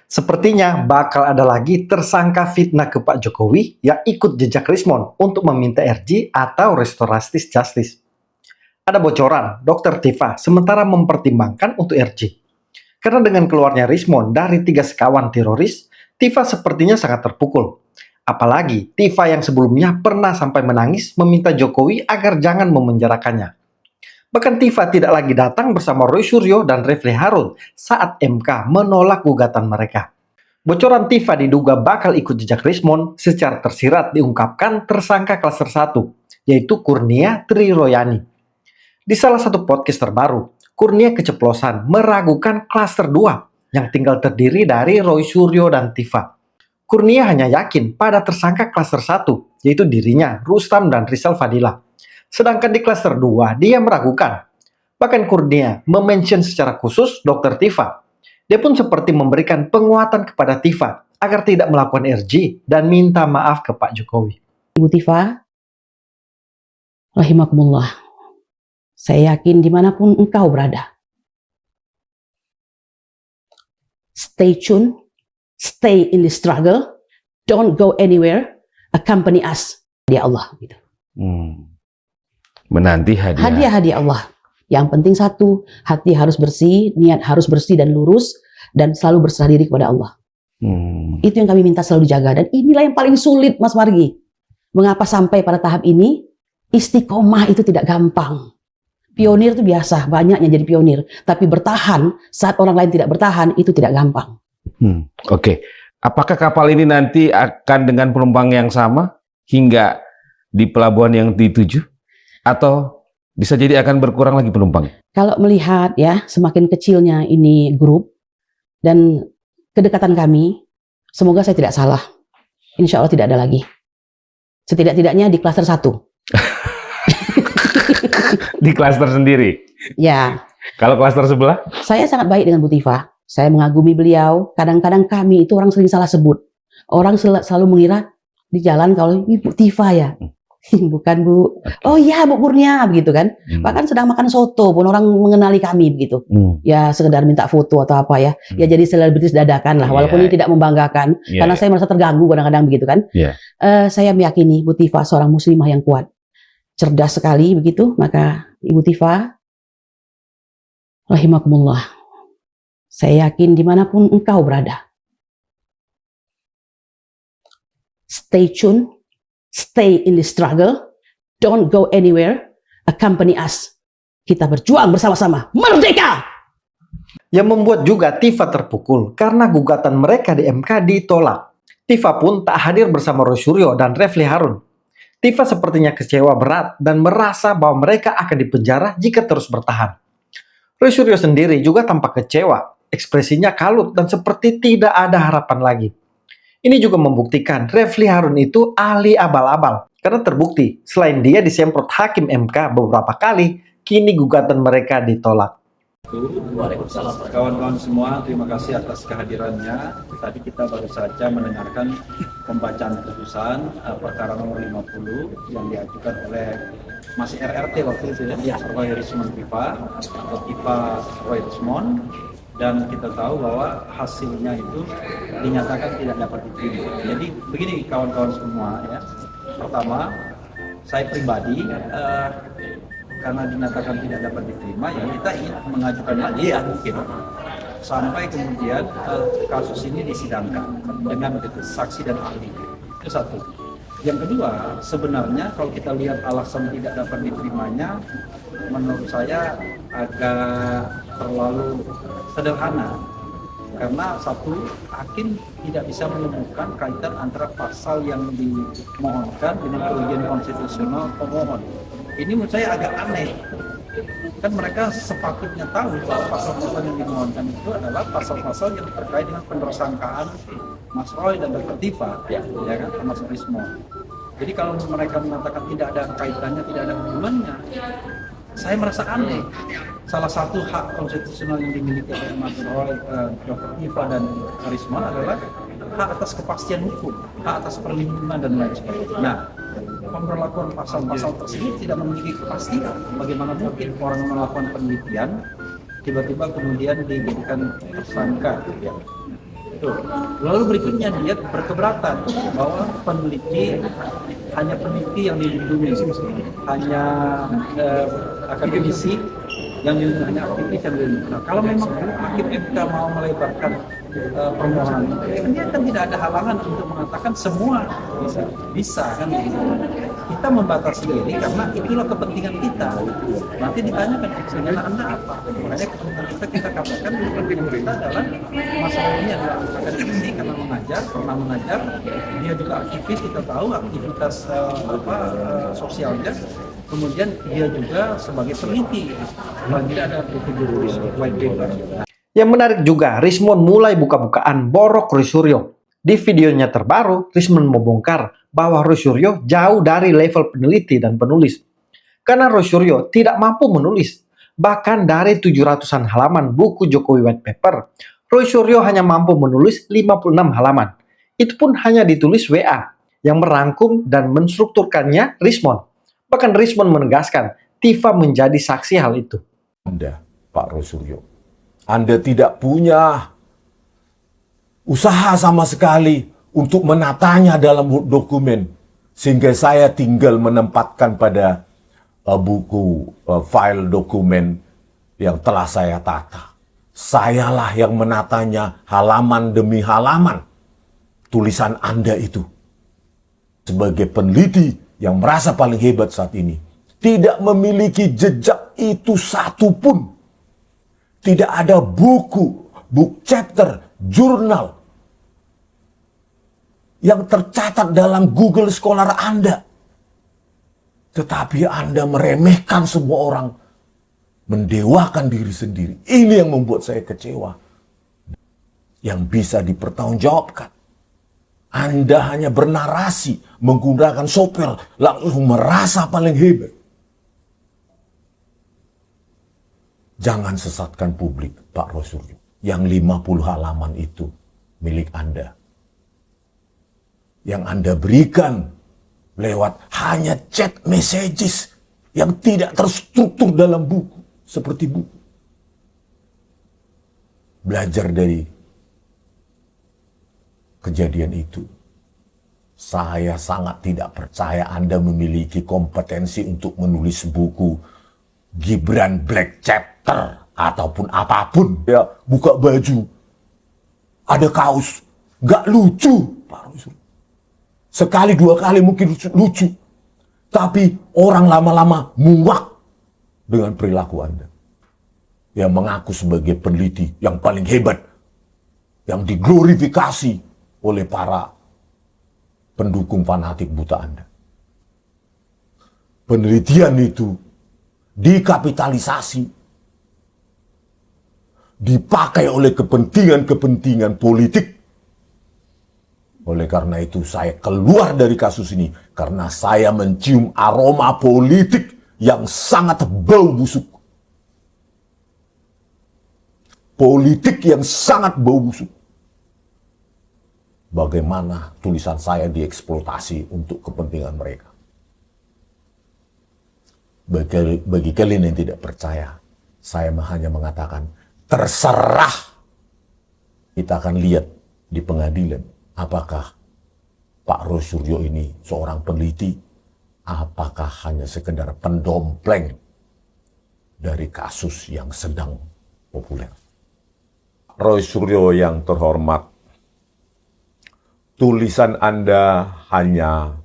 Sepertinya bakal ada lagi tersangka fitnah ke Pak Jokowi yang ikut jejak Rismond untuk meminta RJ atau restoratif justice. Ada bocoran, Dr. Tifa sementara mempertimbangkan untuk RJ. Karena dengan keluarnya Rismond dari 3 sekawan teroris, Tifa sepertinya sangat terpukul. Apalagi Tifa yang sebelumnya pernah sampai menangis meminta Jokowi agar jangan memenjarakannya. Bahkan Tifa tidak lagi datang bersama Roy Suryo dan Refli Harun saat MK menolak gugatan mereka. Bocoran Tifa diduga bakal ikut jejak Rismond secara tersirat diungkapkan tersangka klaster 1, yaitu Kurnia Triroyani. Di salah satu podcast terbaru, Kurnia keceplosan meragukan klaster 2 yang tinggal terdiri dari Roy Suryo dan Tifa. Kurnia hanya yakin pada tersangka klaster 1, yaitu dirinya, Rustam dan Rizal Fadila. Sedangkan di klaster 2, dia meragukan. Bahkan Kurnia memention secara khusus Dr. Tifa. Dia pun seperti memberikan penguatan kepada Tifa agar tidak melakukan RJ dan minta maaf ke Pak Jokowi. Ibu Tifa, rahimakumullah, saya yakin dimanapun engkau berada, stay tune, stay in the struggle, don't go anywhere, accompany us, ya Allah. Gitu. Menanti hadiah Allah. Yang penting satu, hati harus bersih, niat harus bersih dan lurus, dan selalu berserah diri kepada Allah. Itu yang kami minta selalu dijaga. Dan inilah yang paling sulit, Mas Margi. Mengapa sampai pada tahap ini, istiqomah itu tidak gampang. Pionir itu biasa, banyak yang jadi pionir. Tapi bertahan saat orang lain tidak bertahan, itu tidak gampang. Oke. Apakah kapal ini nanti akan dengan penumpang yang sama hingga di pelabuhan yang dituju? Atau bisa jadi akan berkurang lagi penumpang? Kalau melihat ya semakin kecilnya ini grup dan kedekatan kami, semoga saya tidak salah. Insya Allah tidak ada lagi. Setidak-tidaknya di klaster 1. Di klaster sendiri? Ya. Kalau klaster sebelah? Saya sangat baik dengan Bu Tifa. Saya mengagumi beliau. Kadang-kadang kami itu orang sering salah sebut. Orang selalu mengira di jalan kalau Ibu Tifa ya. Bukan Bu. Oh iya Bu Kurnia begitu kan. Bahkan sedang makan soto pun orang mengenali kami begitu. Ya sekedar minta foto atau apa ya. Ya jadi selebritis dadakan lah. Walaupun ini tidak membanggakan. Karena saya merasa terganggu kadang-kadang begitu kan. Saya meyakini Bu Tifa seorang muslimah yang kuat. Cerdas sekali begitu. Maka Ibu Tifa, rahimakumullah, saya yakin dimanapun engkau berada, stay tune, stay in the struggle, don't go anywhere, accompany us. Kita berjuang bersama-sama, merdeka! Yang membuat juga Tifa terpukul karena gugatan mereka di MK ditolak. Tifa pun tak hadir bersama Roy Suryo dan Refli Harun. Tifa sepertinya kecewa berat dan merasa bahwa mereka akan dipenjara jika terus bertahan. Roy Suryo sendiri juga tampak kecewa, ekspresinya kalut dan seperti tidak ada harapan lagi. Ini juga membuktikan Refli Harun itu ahli abal-abal. Karena terbukti, selain dia disemprot hakim MK beberapa kali, kini gugatan mereka ditolak. Kawan-kawan semua, terima kasih atas kehadirannya. Tadi kita baru saja mendengarkan pembacaan putusan perkara nomor 50 yang diajukan oleh masih RRT waktu itu ya, Roy Rismond Tifa atau Tifa Roy Rismond. Dan kita tahu bahwa hasilnya itu dinyatakan tidak dapat diterima. Jadi begini kawan-kawan semua ya. Pertama, saya pribadi karena dinyatakan tidak dapat diterima, ya kita ingin mengajukan lagi ya mungkin sampai kemudian kasus ini disidangkan dengan saksi dan ahli. Itu satu. Yang kedua, sebenarnya kalau kita lihat alasan tidak dapat diterimanya, menurut saya agak terlalu sederhana. Karena satu, hakim tidak bisa menemukan kaitan antara pasal yang dimohonkan dengan kerugian konstitusional pemohon. Ini menurut saya agak aneh. Kan mereka sepatutnya tahu bahwa pasal-pasal yang dimohonkan itu adalah pasal-pasal yang terkait dengan penersangkaan Mas Roy dan Dr. Tifa, ya kan, termasuk Rismond. Jadi kalau mereka mengatakan tidak ada kaitannya, tidak ada hubungannya, saya merasa aneh. Salah satu hak konstitusional yang dimiliki oleh Mas Roy, Dr. Tifa dan Rismond adalah hak atas kepastian hukum, hak atas perlindungan dan lain sebagainya. Nah, pemberlakuan pasal-pasal tersebut tidak memiliki kepastian. Bagaimana mungkin orang melakukan penelitian tiba-tiba kemudian dijadikan tersangka? Ya. Itu Betul. Lalu berikutnya dia berkeberatan bahwa hanya peneliti yang dilindungi, hanya akademisi yang dilindungi, hanya aktivis yang dilindungi. Nah, kalau memang hakim MK mau melebarkan permohonan, dia kan tidak ada halangan untuk mengatakan semua bisa kan gitu. Kita membatasi diri karena itulah kepentingan kita. Nanti ditanyakan kepentingan Anda apa? Makanya kepentingan kita katakan kepentingan kita adalah masalah ini adalah akademisi karena pernah mengajar, dia juga aktivis, kita tahu aktivitas sosialnya. Kemudian dia juga sebagai peneliti, paling tidak ada buku judul white paper. Yang menarik juga, Rismond mulai buka-bukaan borok Roy Suryo. Di videonya terbaru, Rismond membongkar bahwa Roy Suryo jauh dari level peneliti dan penulis. Karena Roy Suryo tidak mampu menulis. Bahkan dari 700-an halaman buku Jokowi White Paper, Roy Suryo hanya mampu menulis 56 halaman. Itu pun hanya ditulis WA, yang merangkum dan menstrukturkannya Rismond. Bahkan Rismond menegaskan, Tifa menjadi saksi hal itu. Anda, Pak Roy Suryo, Anda tidak punya usaha sama sekali untuk menatanya dalam dokumen, sehingga saya tinggal menempatkan pada buku file dokumen yang telah saya tata. Sayalah yang menatanya halaman demi halaman tulisan Anda itu. Sebagai peneliti yang merasa paling hebat saat ini, tidak memiliki jejak itu satu pun. Tidak ada buku, book chapter, jurnal yang tercatat dalam Google Scholar Anda. Tetapi Anda meremehkan semua orang, mendewakan diri sendiri. Ini yang membuat saya kecewa. Yang bisa dipertanggungjawabkan. Anda hanya bernarasi, menggunakan sopel, langsung merasa paling hebat. Jangan sesatkan publik, Pak Roy Suryo. Yang 50 halaman itu milik Anda. Yang Anda berikan lewat hanya chat messages yang tidak terstruktur dalam buku, seperti buku. Belajar dari kejadian itu. Saya sangat tidak percaya Anda memiliki kompetensi untuk menulis buku Gibran Black Chapter ataupun apapun. Ya, buka baju, ada kaos, gak lucu, Pak Roy Suryo. Sekali dua kali mungkin lucu, tapi orang lama-lama muak dengan perilaku Anda. Yang mengaku sebagai peneliti yang paling hebat, yang diglorifikasi oleh para pendukung fanatik buta Anda. Penelitian itu dikapitalisasi, dipakai oleh kepentingan-kepentingan politik. Oleh karena itu saya keluar dari kasus ini karena saya mencium aroma politik yang sangat bau busuk. Politik yang sangat bau busuk. Bagaimana tulisan saya dieksploitasi untuk kepentingan mereka. Bagi kalian yang tidak percaya, saya hanya mengatakan, terserah. Kita akan lihat di pengadilan, apakah Pak Roy Suryo ini seorang peneliti, apakah hanya sekedar pendompleng dari kasus yang sedang populer. Roy Suryo yang terhormat, tulisan Anda hanya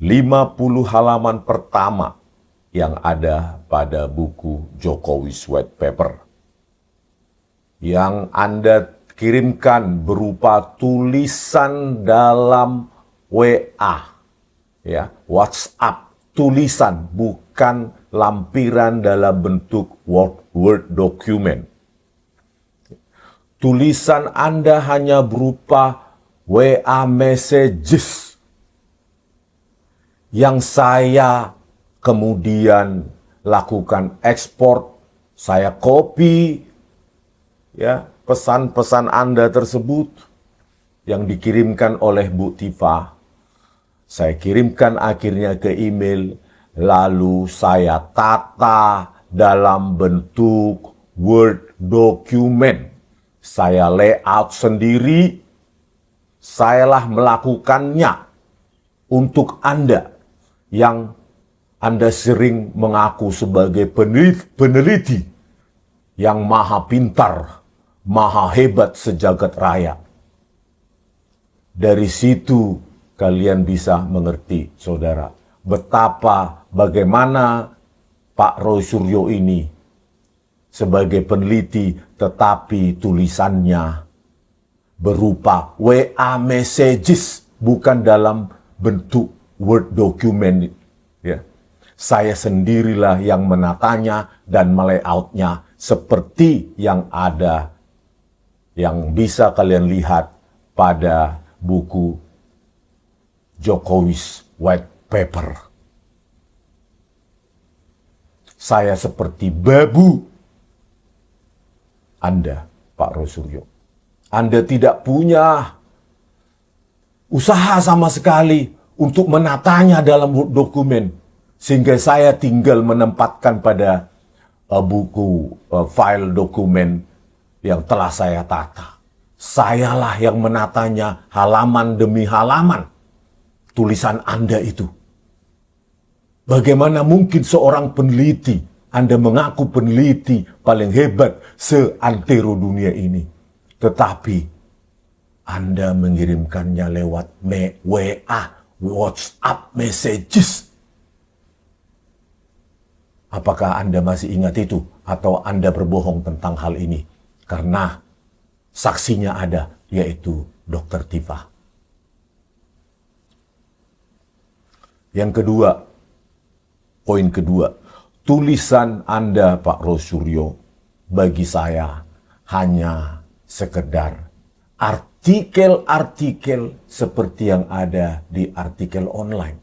50 halaman pertama yang ada pada buku Jokowi's White Paper. Yang Anda kirimkan berupa tulisan dalam WA, ya, WhatsApp, tulisan, bukan lampiran dalam bentuk Word document. Tulisan Anda hanya berupa WA messages yang saya kemudian lakukan ekspor, saya copy, ya, pesan-pesan Anda tersebut yang dikirimkan oleh Bu Tifa. Saya kirimkan akhirnya ke email, lalu saya tata dalam bentuk Word document. Saya layout sendiri, Sayalah melakukannya untuk Anda yang Anda sering mengaku sebagai peneliti yang maha pintar, maha hebat sejagat raya. Dari situ kalian bisa mengerti, saudara, bagaimana Pak Roy Suryo ini sebagai peneliti, tetapi tulisannya berupa WA messages, bukan dalam bentuk Word document. Ya. Saya sendirilah yang menatanya dan melayoutnya seperti yang ada, yang bisa kalian lihat pada buku Jokowi's White Paper. Saya seperti babu Anda, Pak Roy Suryo. Anda tidak punya usaha sama sekali untuk menatanya dalam dokumen, sehingga saya tinggal menempatkan pada buku file dokumen yang telah saya tata. Sayalah yang menatanya halaman demi halaman tulisan Anda itu. Bagaimana mungkin seorang peneliti, Anda mengaku peneliti paling hebat seantero dunia ini, tetapi Anda mengirimkannya lewat WA, WhatsApp messages. Apakah Anda masih ingat itu? Atau Anda berbohong tentang hal ini? Karena saksinya ada, yaitu Dr. Tifa. Yang kedua, poin kedua, tulisan Anda, Pak Roy Suryo, bagi saya hanya sekedar artikel-artikel seperti yang ada di artikel online.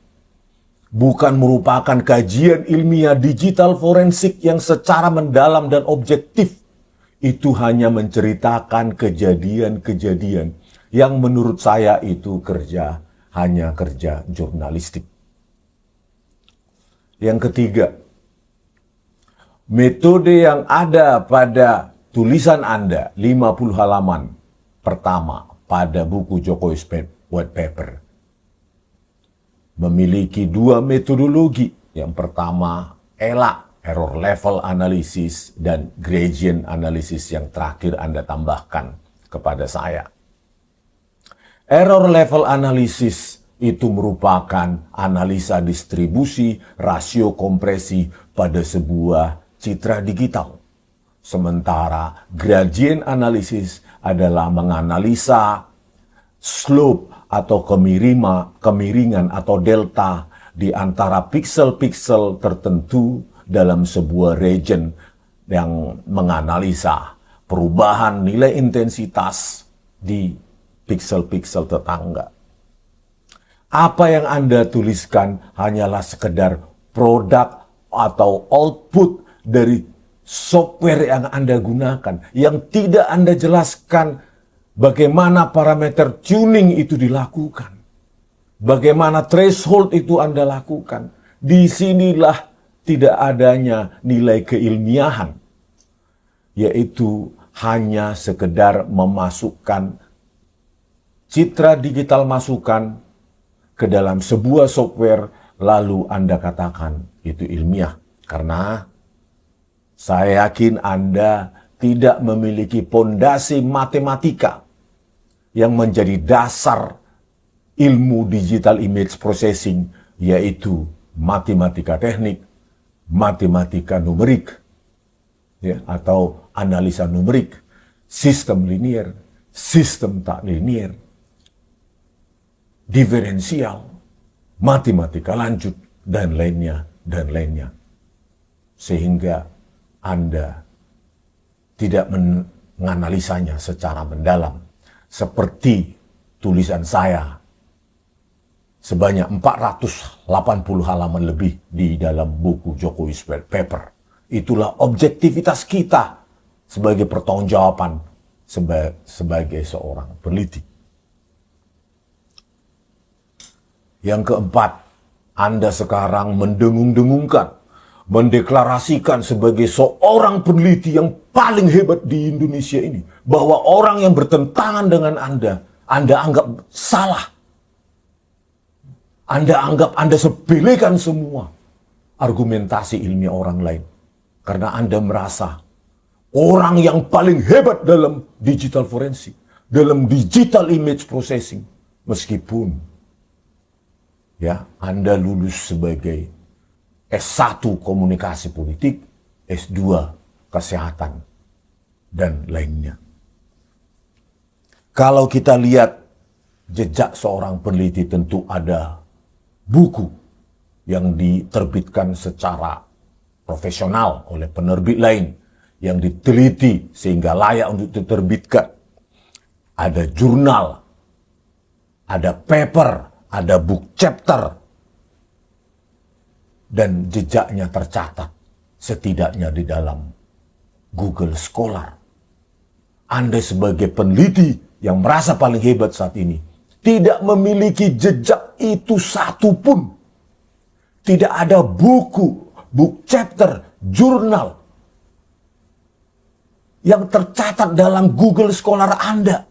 Bukan merupakan kajian ilmiah digital forensik yang secara mendalam dan objektif. Itu hanya menceritakan kejadian-kejadian yang menurut saya itu hanya kerja jurnalistik. Yang ketiga, metode yang ada pada tulisan Anda 50 halaman pertama pada buku Jokowi's White Paper memiliki dua metodologi. Yang pertama, ELA, Error Level Analysis, dan Gradient Analysis yang terakhir Anda tambahkan kepada saya. Error Level Analysis itu merupakan analisa distribusi rasio kompresi pada sebuah citra digital. Sementara gradient analysis adalah menganalisa slope atau kemiringan atau delta di antara piksel-piksel tertentu dalam sebuah region yang menganalisa perubahan nilai intensitas di piksel-piksel tetangga. Apa yang Anda tuliskan hanyalah sekedar produk atau output dari software yang Anda gunakan, yang tidak Anda jelaskan bagaimana parameter tuning itu dilakukan, bagaimana threshold itu Anda lakukan. Disinilah tidak adanya nilai keilmiahan, yaitu hanya sekedar memasukkan citra digital masukan ke dalam sebuah software, lalu Anda katakan itu ilmiah. Karena saya yakin Anda tidak memiliki pondasi matematika yang menjadi dasar ilmu digital image processing, yaitu matematika teknik, matematika numerik, ya, atau analisa numerik, sistem linear, sistem tak linear, diferensial, matematika lanjut, dan lainnya, dan lainnya. Sehingga Anda tidak menganalisanya secara mendalam. Seperti tulisan saya sebanyak 480 halaman lebih di dalam buku Jokowi's White Paper. Itulah objektivitas kita sebagai pertanggungjawaban sebagai seorang peneliti. Yang keempat, Anda sekarang mendengung-dengungkan, mendeklarasikan sebagai seorang peneliti yang paling hebat di Indonesia ini, bahwa orang yang bertentangan dengan Anda Anda anggap salah. Anda anggap Anda sepelekan semua argumentasi ilmiah orang lain. Karena Anda merasa orang yang paling hebat dalam digital forensik, dalam digital image processing. Meskipun ya Anda lulus sebagai S1 komunikasi politik, S2 kesehatan, dan lainnya. Kalau kita lihat jejak seorang peneliti, tentu ada buku yang diterbitkan secara profesional oleh penerbit lain, yang diteliti sehingga layak untuk diterbitkan. Ada jurnal, ada paper, ada book chapter, dan jejaknya tercatat setidaknya di dalam Google Scholar. Anda sebagai peneliti yang merasa paling hebat saat ini, tidak memiliki jejak itu satu pun. Tidak ada buku, book chapter, jurnal yang tercatat dalam Google Scholar Anda.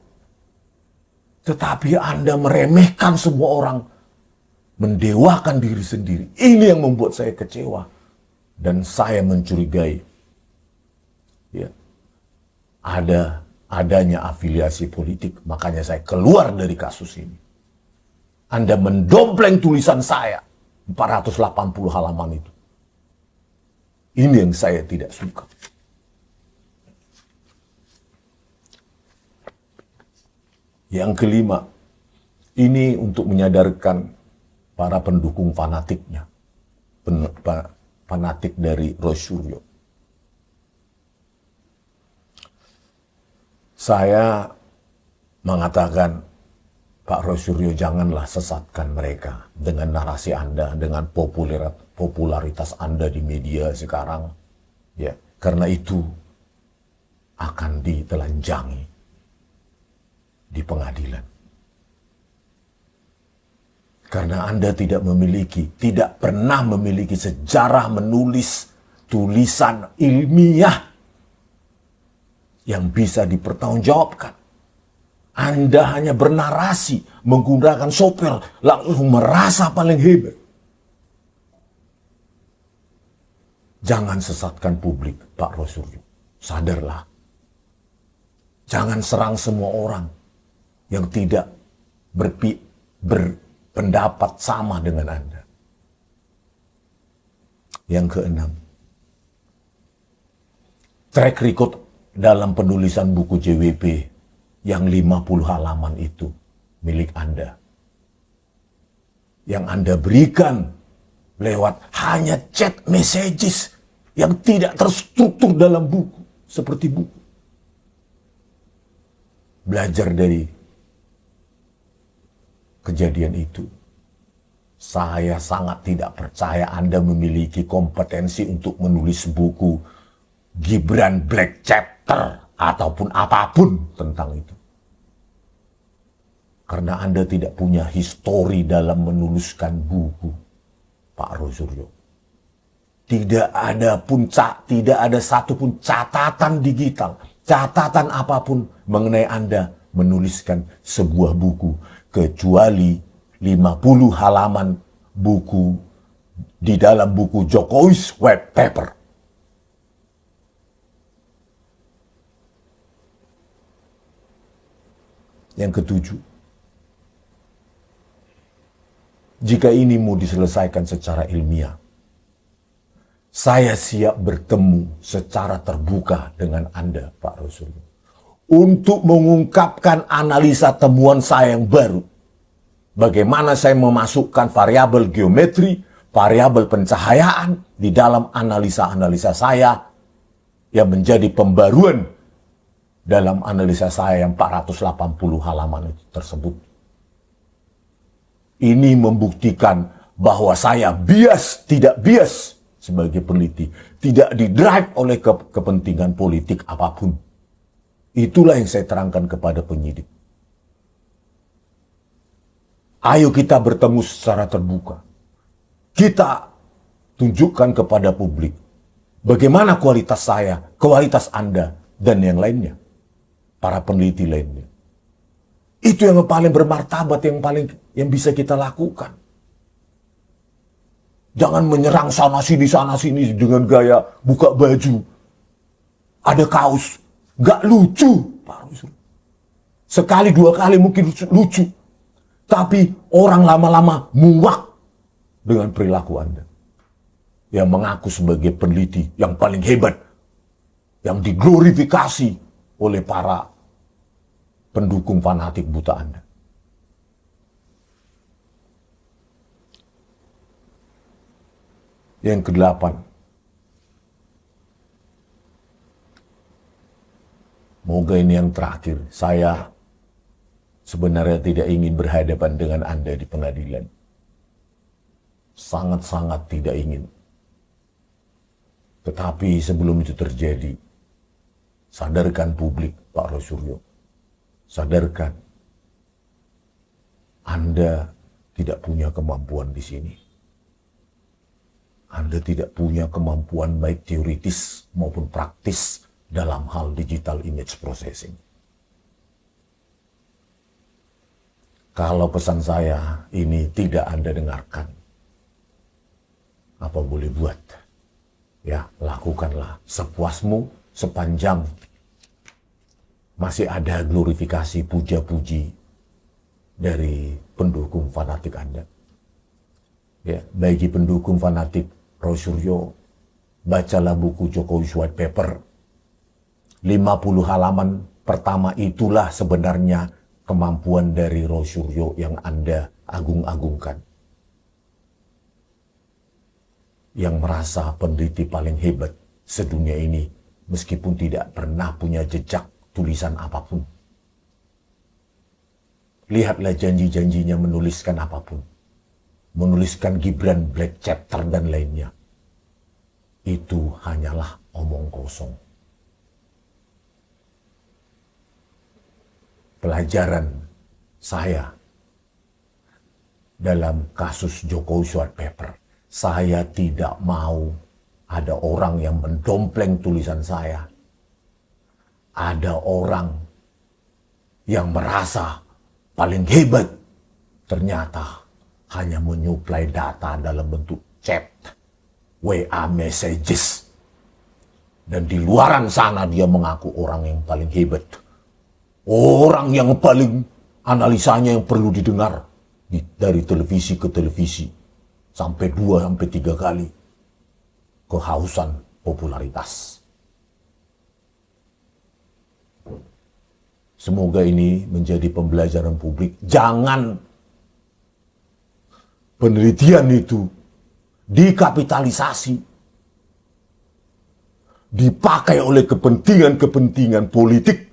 Tetapi Anda meremehkan semua orang, mendewakan diri sendiri. Ini yang membuat saya kecewa. Dan saya mencurigai ya, adanya afiliasi politik. Makanya saya keluar dari kasus ini. Anda mendompleng tulisan saya, 480 halaman itu. Ini yang saya tidak suka. Yang kelima, ini untuk menyadarkan para pendukung fanatiknya, fanatik dari Roy Suryo. Saya mengatakan, Pak Roy Suryo, janganlah sesatkan mereka dengan narasi Anda, dengan popularitas Anda di media sekarang. Ya, karena itu akan ditelanjangi di pengadilan. Karena Anda tidak pernah memiliki sejarah menulis tulisan ilmiah yang bisa dipertanggungjawabkan. Anda hanya bernarasi, menggunakan sopel, lalu merasa paling hebat. Jangan sesatkan publik, Pak Roy Suryo. Sadarlah. Jangan serang semua orang yang tidak berpendapat sama dengan Anda. Yang keenam, track record dalam penulisan buku JWP yang 50 halaman itu milik Anda. Yang Anda berikan lewat hanya chat messages yang tidak terstruktur dalam buku, seperti buku. Belajar dari kejadian itu. Saya sangat tidak percaya Anda memiliki kompetensi untuk menulis buku Gibran Black Chapter ataupun apapun tentang itu. Karena Anda tidak punya histori dalam menuliskan buku, Pak Roy Suryo. Tidak ada satupun catatan digital, catatan apapun mengenai Anda menuliskan sebuah buku, kecuali 50 halaman buku di dalam buku Jokowi's White Paper. Yang ketujuh, jika ini mau diselesaikan secara ilmiah, saya siap bertemu secara terbuka dengan Anda, Pak Roy Suryo, untuk mengungkapkan analisa temuan saya yang baru. Bagaimana saya memasukkan variabel geometri, variabel pencahayaan di dalam analisa-analisa saya yang menjadi pembaruan dalam analisa saya yang 480 halaman itu tersebut. Ini membuktikan bahwa saya tidak bias sebagai peneliti, tidak didrive oleh kepentingan politik apapun. Itulah yang saya terangkan kepada penyidik. Ayo kita bertemu secara terbuka. Kita tunjukkan kepada publik bagaimana kualitas saya, kualitas Anda, dan yang lainnya, para peneliti lainnya. Itu yang paling bermartabat, yang bisa kita lakukan. Jangan menyerang sana sini dengan gaya buka baju. Ada kaos. Gak lucu, Pak Roy. Sekali dua kali mungkin lucu. Tapi orang lama-lama muak dengan perilaku Anda. Yang mengaku sebagai peneliti yang paling hebat. Yang diglorifikasi oleh para pendukung fanatik buta Anda. Yang kedelapan, moga ini yang terakhir, saya sebenarnya tidak ingin berhadapan dengan Anda di pengadilan. Sangat-sangat tidak ingin. Tetapi sebelum itu terjadi, sadarkan publik, Pak Roy Suryo. Sadarkan, Anda tidak punya kemampuan di sini. Anda tidak punya kemampuan baik teoritis maupun praktis dalam hal digital image processing. Kalau pesan saya ini tidak Anda dengarkan, apa boleh buat? Ya, lakukanlah sepuasmu sepanjang masih ada glorifikasi, puja-puji dari pendukung fanatik Anda. Ya, bagi pendukung fanatik Roy Suryo, bacalah buku Jokowi's White Paper. 50 halaman pertama itulah sebenarnya kemampuan dari Roy Suryo yang Anda agung-agungkan. Yang merasa peneliti paling hebat sedunia ini, meskipun tidak pernah punya jejak tulisan apapun. Lihatlah janji-janjinya menuliskan apapun. Menuliskan Gibran Black Chapter dan lainnya. Itu hanyalah omong kosong. Pelajaran saya dalam kasus Jokowi's White Paper, saya tidak mau ada orang yang mendompleng tulisan saya. Ada orang yang merasa paling hebat, ternyata hanya menyuplai data dalam bentuk chat, WA messages. Dan di luaran sana dia mengaku orang yang paling hebat. Orang yang paling analisanya yang perlu didengar dari televisi ke televisi. Sampai 2-3 kali. Kehausan popularitas. Semoga ini menjadi pembelajaran publik. Jangan penelitian itu dikapitalisasi, dipakai oleh kepentingan-kepentingan politik.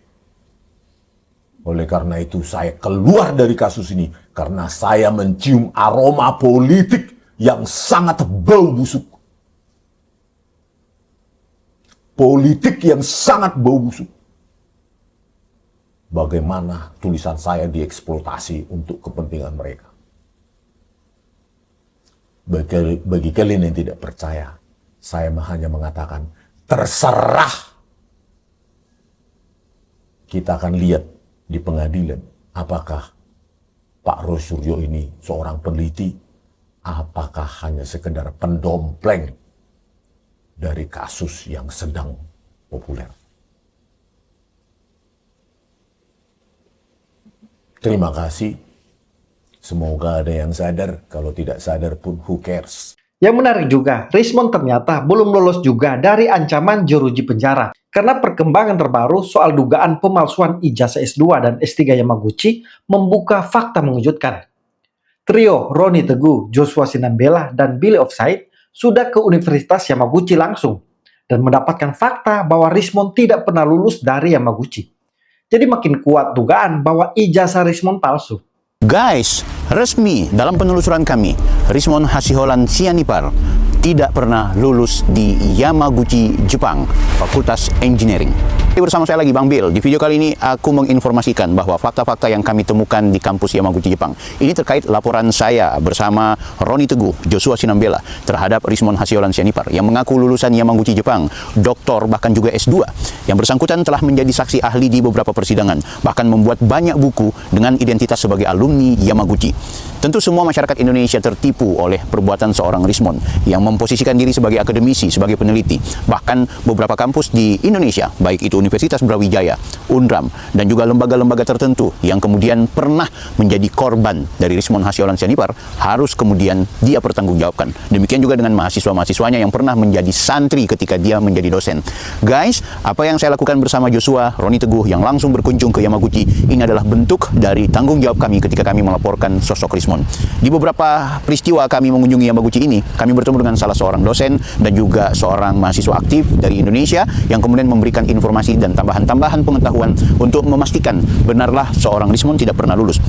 Oleh karena itu saya keluar dari kasus ini karena saya mencium aroma politik yang sangat bau busuk. Politik yang sangat bau busuk. Bagaimana tulisan saya dieksploitasi untuk kepentingan mereka. Bagi kalian yang tidak percaya, saya hanya mengatakan, terserah. Kita akan lihat di pengadilan, apakah Pak Roy Suryo ini seorang peneliti, apakah hanya sekedar pendompleng dari kasus yang sedang populer. Terima kasih. Semoga ada yang sadar. Kalau tidak sadar pun, who cares? Yang menarik juga, Rismond ternyata belum lolos juga dari ancaman jeruji penjara. Karena perkembangan terbaru soal dugaan pemalsuan ijazah S2 dan S3 Yamaguchi membuka fakta mengejutkan. Trio Roni Teguh, Joshua Sinambela, dan Billy Offside sudah ke Universitas Yamaguchi langsung dan mendapatkan fakta bahwa Rismond tidak pernah lulus dari Yamaguchi. Jadi makin kuat dugaan bahwa ijazah Rismond palsu. Guys, resmi dalam penelusuran kami, Rismond Hasiholan Sianipar tidak pernah lulus di Yamaguchi, Jepang, Fakultas Engineering. Bersama saya lagi Bang Bill. Di video kali ini aku menginformasikan bahwa fakta-fakta yang kami temukan di kampus Yamaguchi Jepang ini terkait laporan saya bersama Roni Teguh, Joshua Sinambela terhadap Rismon Hasyolan Sianipar yang mengaku lulusan Yamaguchi Jepang, doktor bahkan juga S2. Yang bersangkutan telah menjadi saksi ahli di beberapa persidangan, bahkan membuat banyak buku dengan identitas sebagai alumni Yamaguchi. Tentu semua masyarakat Indonesia tertipu oleh perbuatan seorang Rismon yang memposisikan diri sebagai akademisi, sebagai peneliti. Bahkan beberapa kampus di Indonesia, baik itu Universitas Brawijaya, UNRAM, dan juga lembaga-lembaga tertentu yang kemudian pernah menjadi korban dari Rismon Hasyolan Sianipar harus kemudian dia pertanggungjawabkan. Demikian juga dengan mahasiswa-mahasiswanya yang pernah menjadi santri ketika dia menjadi dosen. Guys, apa yang saya lakukan bersama Joshua, Roni Teguh yang langsung berkunjung ke Yamaguchi, ini adalah bentuk dari tanggung jawab kami ketika kami melaporkan sosok Rismon. Di beberapa peristiwa kami mengunjungi Yamaguchi ini, kami bertemu dengan salah seorang dosen dan juga seorang mahasiswa aktif dari Indonesia yang kemudian memberikan informasi dan tambahan-tambahan pengetahuan untuk memastikan benarlah seorang Rismon tidak pernah lulus.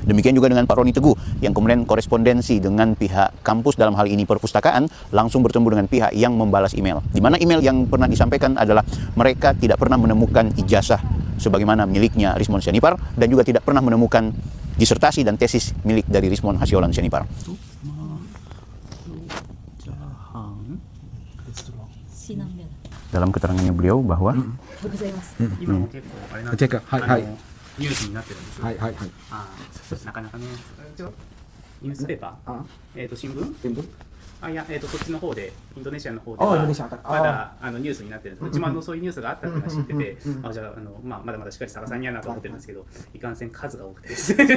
Demikian juga dengan Pak Roni Teguh yang kemudian korespondensi dengan pihak kampus, dalam hal ini perpustakaan, langsung bertemu dengan pihak yang membalas email. Di mana email yang pernah disampaikan adalah mereka tidak pernah menemukan ijazah sebagaimana miliknya Rismon Sianipar dan juga tidak pernah menemukan disertasi dan tesis milik dari Rismon Hasyolan Sianipar. Dalam keterangannya beliau bahwa チェック、はいはい。ニュースになってるんですよ。はいはいはい。なかなかね、ニュースペーパー、新聞全部そっちの方で、インドネシアの方であインドはネシアからまだニュースになってるんです。うちもそういうニュースがあったってのは知ってて、じゃあまだまだしっかり探さんにゃなと思ってるんですけど、いかんせん数が多くてですね、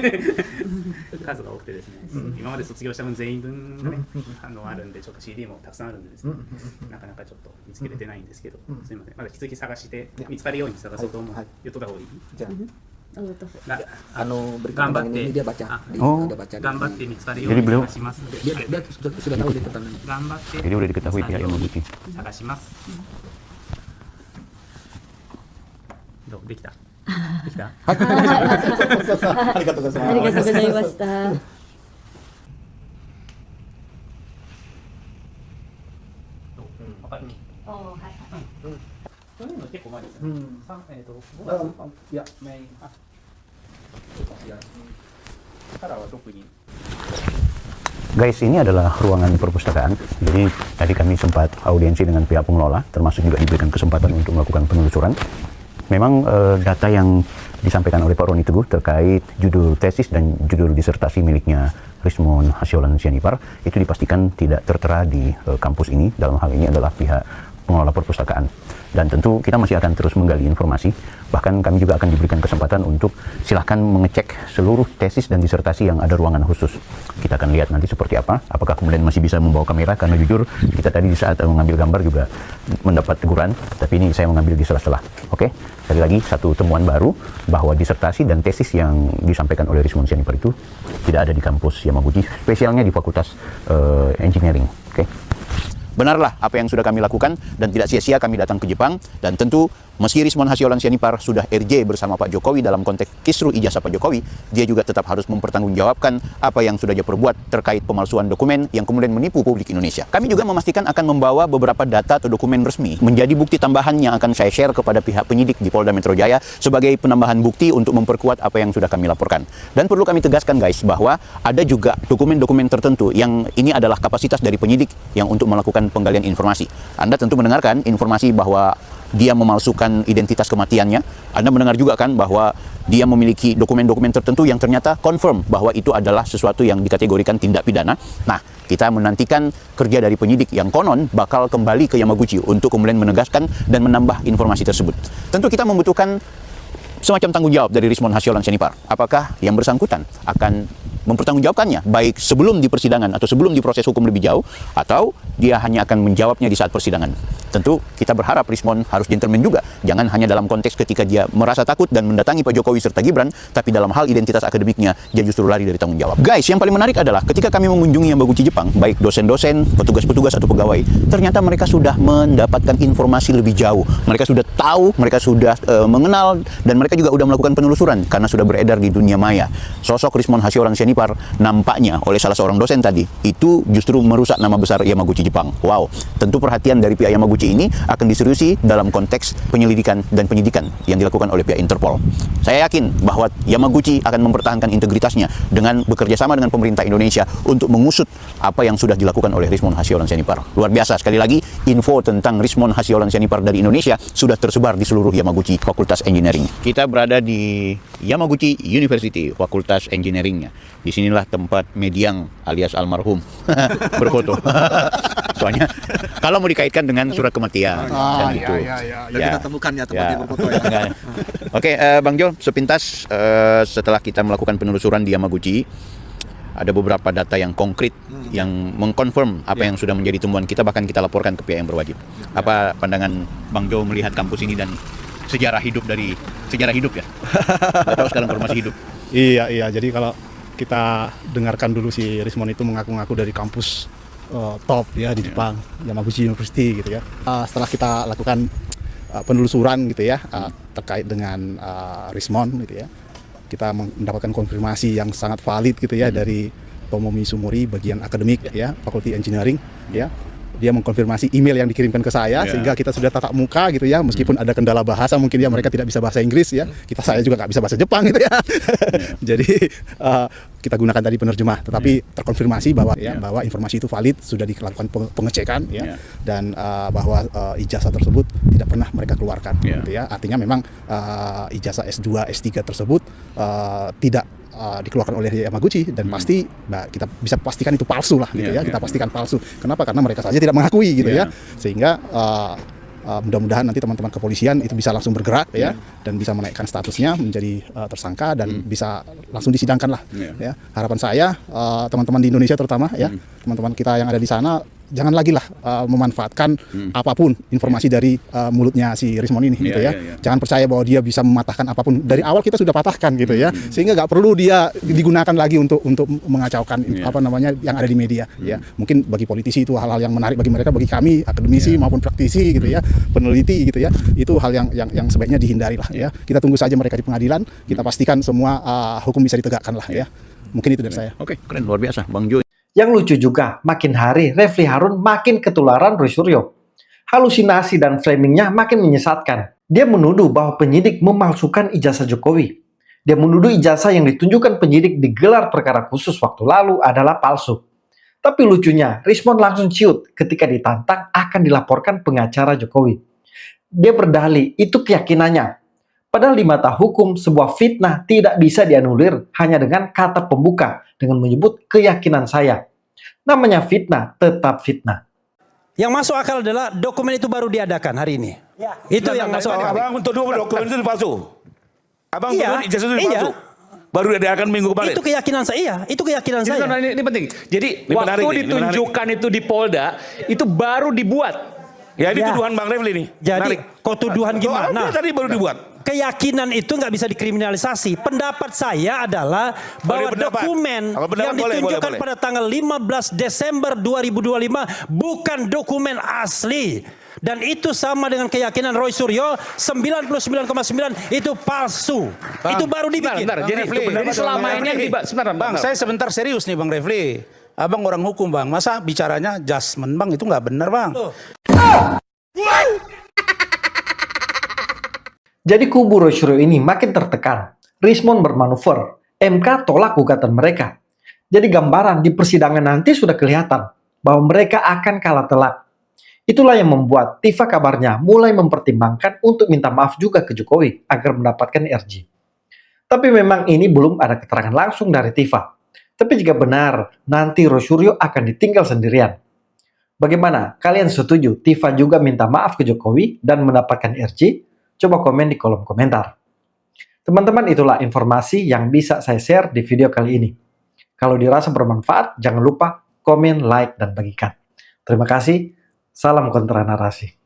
数が多くてですね、今まで卒業した分全員分がね、あるんで、ちょっと CD もたくさんあるんでですね、なかなかちょっと見つけれてないんですけど、すみません、まだ引き続き探して見つかるように探そうと思う。言っとった方がいい。じゃなあ、berita頑張っ tentang て ini dia baca. Oh. Dia baca. 頑張って見つかるよう Jadi に beliau 探しますので、 Dia sudah tahu dia tentang ini. 頑張って jadi udah diketahui pihak Yamaguchi. 探します。どうできた？できた？ありがとうございます。ありがとうございました。わかる？そういうの結構前ですよね。うん5月いや、メインカラーは特に Guys, ini adalah ruangan perpustakaan. Jadi tadi kami sempat audiensi dengan pihak pengelola, termasuk juga diberikan kesempatan untuk melakukan penelusuran. Memang data yang disampaikan oleh Pak Roni Teguh terkait judul tesis dan judul disertasi miliknya Rismon Hasyolan Sianipar itu dipastikan tidak tertera di kampus ini. Dalam hal ini adalah pihak pengelola perpustakaan. Dan tentu kita masih akan terus menggali informasi. Bahkan kami juga akan diberikan kesempatan untuk silahkan mengecek seluruh tesis dan disertasi yang ada ruangan khusus. Kita akan lihat nanti seperti apa. Apakah kemudian masih bisa membawa kamera, karena jujur kita tadi di saat mengambil gambar juga mendapat teguran. Tapi ini saya mengambil di sela-sela. Oke, sekali lagi satu temuan baru bahwa disertasi dan tesis yang disampaikan oleh Rismon Sianipar itu tidak ada di kampus Yamaguchi, spesialnya di Fakultas Engineering. Oke. Benarlah apa yang sudah kami lakukan dan tidak sia-sia kami datang ke Jepang. Dan tentu meski Rismon Hasyolan Sianipar sudah RJ bersama Pak Jokowi dalam konteks kisru ijazah Pak Jokowi, dia juga tetap harus mempertanggungjawabkan apa yang sudah dia perbuat terkait pemalsuan dokumen yang kemudian menipu publik Indonesia. Kami juga memastikan akan membawa beberapa data atau dokumen resmi menjadi bukti tambahan yang akan saya share kepada pihak penyidik di Polda Metro Jaya sebagai penambahan bukti untuk memperkuat apa yang sudah kami laporkan. Dan perlu kami tegaskan guys bahwa ada juga dokumen-dokumen tertentu yang ini adalah kapasitas dari penyidik yang untuk melakukan penggalian informasi. Anda tentu mendengarkan informasi bahwa dia memalsukan identitas kematiannya. Anda mendengar juga kan bahwa dia memiliki dokumen-dokumen tertentu yang ternyata confirm bahwa itu adalah sesuatu yang dikategorikan tindak pidana. Nah, kita menantikan kerja dari penyidik yang konon bakal kembali ke Yamaguchi untuk kemudian menegaskan dan menambah informasi tersebut. Tentu kita membutuhkan semacam tanggung jawab dari Rismon Hasyolan Sianipar. Apakah yang bersangkutan akan mempertanggungjawabkannya, baik sebelum di persidangan atau sebelum diproses hukum lebih jauh, atau dia hanya akan menjawabnya di saat persidangan. Tentu kita berharap Rismon harus gentleman juga, jangan hanya dalam konteks ketika dia merasa takut dan mendatangi Pak Jokowi serta Gibran, tapi dalam hal identitas akademiknya dia justru lari dari tanggung jawab. Guys, yang paling menarik adalah ketika kami mengunjungi Yamaguchi Jepang, baik dosen-dosen, petugas-petugas atau pegawai, ternyata mereka sudah mendapatkan informasi lebih jauh. Mereka sudah tahu, mereka sudah mengenal, dan mereka juga sudah melakukan penelusuran karena sudah beredar di dunia maya. Sosok Rismon Hasyiolan Sianipar nampaknya oleh salah seorang dosen tadi itu justru merusak nama besar Yamaguchi Jepang. Wow, tentu perhatian dari pihak Yamaguchi ini akan diseriusi dalam konteks penyelidikan dan penyidikan yang dilakukan oleh pihak Interpol. Saya yakin bahwa Yamaguchi akan mempertahankan integritasnya dengan bekerja sama dengan pemerintah Indonesia untuk mengusut apa yang sudah dilakukan oleh Rismon Hasyiolan Sianipar. Luar biasa, sekali lagi info tentang Rismon Hasyiolan Sianipar dari Indonesia sudah tersebar di seluruh Yamaguchi Fakultas Engineering. Kita berada di Yamaguchi University Fakultas Engineeringnya. Disinilah tempat Mediang alias almarhum berfoto. Soalnya kalau mau dikaitkan dengan surat kematian dan itu. Dan kita temukan ya tempat dia berfoto ya. Oke, Bang Jo, sepintas setelah kita melakukan penelusuran di Yamaguchi, ada beberapa data yang konkret yang mengkonfirm apa yang sudah menjadi temuan kita, bahkan kita laporkan ke pihak yang berwajib. Apa pandangan Bang Jo melihat kampus ini dan sejarah hidup ya? Atau sekarang informasi hidup? Iya. Jadi kalau kita dengarkan dulu si Rismon itu mengaku-ngaku dari kampus top ya di Jepang, Yamaguchi University gitu ya. Setelah kita lakukan penelusuran gitu ya terkait dengan Rismon gitu ya, kita mendapatkan konfirmasi yang sangat valid gitu ya dari Tomomi Sumori bagian akademik ya Fakulti Engineering ya. Dia mengkonfirmasi email yang dikirimkan ke saya sehingga kita sudah tatap muka gitu ya, meskipun ada kendala bahasa mungkin ya, mereka tidak bisa bahasa Inggris ya, saya juga nggak bisa bahasa Jepang gitu ya. Jadi kita gunakan tadi penerjemah, tetapi terkonfirmasi bahwa bahwa informasi itu valid, sudah dilakukan pengecekan ya, dan bahwa ijazah tersebut tidak pernah mereka keluarkan gitu ya. Artinya memang ijazah S2 S3 tersebut tidak dikeluarkan oleh Yamaguchi, dan pasti kita bisa pastikan itu palsu lah gitu ya. Kita pastikan palsu. Kenapa? Karena mereka saja tidak mengakui gitu ya. Sehingga mudah-mudahan nanti teman-teman kepolisian itu bisa langsung bergerak ya, dan bisa menaikkan statusnya menjadi tersangka dan bisa langsung disidangkan lah ya. Harapan saya teman-teman di Indonesia terutama ya, teman-teman kita yang ada di sana, jangan lagi lah memanfaatkan apapun informasi dari mulutnya si Rismon ini gitu ya. Jangan percaya bahwa dia bisa mematahkan apapun. Dari awal kita sudah patahkan gitu ya, sehingga nggak perlu dia digunakan lagi untuk mengacaukan apa namanya yang ada di media ya. Mungkin bagi politisi itu hal-hal yang menarik, bagi mereka, bagi kami akademisi maupun praktisi gitu ya, peneliti gitu ya, itu hal yang sebaiknya dihindari lah ya. Kita tunggu saja mereka di pengadilan, kita pastikan semua hukum bisa ditegakkan lah ya. Mungkin itu dari saya. Oke, keren, luar biasa Bang Jo. Yang lucu juga, makin hari Refli Harun makin ketularan Roy Suryo. Halusinasi dan framingnya makin menyesatkan. Dia menuduh bahwa penyidik memalsukan ijazah Jokowi. Dia menuduh ijazah yang ditunjukkan penyidik di gelar perkara khusus waktu lalu adalah palsu. Tapi lucunya, Rismon langsung ciut ketika ditantang akan dilaporkan pengacara Jokowi. Dia berdalih itu keyakinannya. Padahal di mata hukum, sebuah fitnah tidak bisa dianulir hanya dengan kata pembuka dengan menyebut keyakinan saya. Namanya fitnah, tetap fitnah. Yang masuk akal adalah dokumen itu baru diadakan hari ini. Ya. Itu yang masuk akal. Abang untuk dua dokumen itu palsu. Abang tuduh ijazah itu palsu. Baru diadakan minggu kemarin. Itu keyakinan saya. Itu keyakinan saya. Ini penting. Jadi waktu ditunjukkan itu di Polda, itu baru dibuat. Ya ini tuduhan Bang Refli nih. Jadi kok tuduhan gimana? Tadi baru dibuat. Keyakinan itu nggak bisa dikriminalisasi. Pendapat saya adalah bahwa dokumen yang ditunjukkan pada tanggal 15 Desember 2025 bukan dokumen asli. Dan itu sama dengan keyakinan Roy Suryo 99,9 itu palsu. Bang, itu baru dibikin. Jadi selama ini Bang, saya sebentar serius nih Bang Refli. Abang orang hukum Bang, masa bicaranya judgement Bang, itu nggak benar Bang. Jadi kubu Roy Suryo ini makin tertekan. Rismon bermanuver. MK tolak gugatan mereka. Jadi gambaran di persidangan nanti sudah kelihatan bahwa mereka akan kalah telak. Itulah yang membuat Tifa kabarnya mulai mempertimbangkan untuk minta maaf juga ke Jokowi agar mendapatkan RJ. Tapi memang ini belum ada keterangan langsung dari Tifa. Tapi jika benar, nanti Roy Suryo akan ditinggal sendirian. Bagaimana? Kalian setuju Tifa juga minta maaf ke Jokowi dan mendapatkan RJ? Coba komen di kolom komentar. Teman-teman, itulah informasi yang bisa saya share di video kali ini. Kalau dirasa bermanfaat, jangan lupa komen, like, dan bagikan. Terima kasih. Salam kontra narasi.